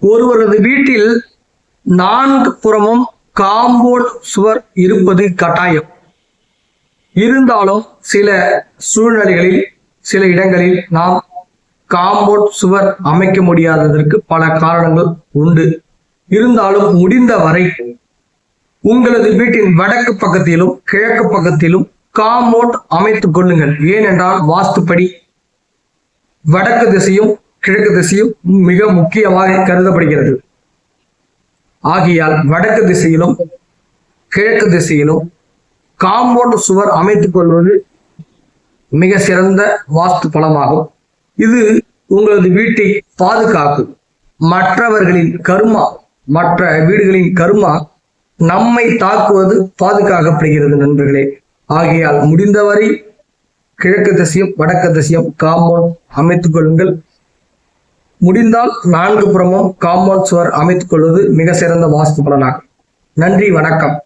ஒருவரது வீட்டில் 4 புறமும் காம்பவுண்ட் சுவர் இருப்பது கட்டாயம். இருந்தாலும் சில சூழ்நிலைகளில் சில இடங்களில் நாம் காம்பவுண்ட் சுவர் அமைக்க முடியாததற்கு பல காரணங்கள் உண்டு. இருந்தாலும் முடிந்த வரை உங்களது வீட்டின் வடக்கு பக்கத்திலும் கிழக்கு பக்கத்திலும் காம்பவுண்ட் அமைத்துக் கொள்ளுங்கள். ஏனென்றால் வாஸ்துப்படி வடக்கு திசையும் கிழக்கு திசையும் மிக முக்கியமாக கருதப்படுகிறது. ஆகையால் வடக்கு திசையிலும் கிழக்கு திசையிலும் காம்பவுண்ட் சுவர் அமைத்துக் கொள்வது மிக சிறந்த வாஸ்து பலமாகும். இது உங்களது வீட்டை பாதுகாக்கும். மற்றவர்களின் கர்மா, மற்ற வீடுகளின் கர்மா நம்மை தாக்குவது பாதுகாக்கப்படுகிறது நண்பர்களே. ஆகையால் முடிந்தவரை கிழக்கு திசையும் வடக்கு திசையும் காம்பவுண்ட் அமைத்துக் கொள்ளுங்கள். முடிந்தால் 4 புறமும் காம்பவுண்ட் சுவர் அமைத்துக் கொள்வது மிக சிறந்த வாஸ்து பலனாகும். நன்றி, வணக்கம்.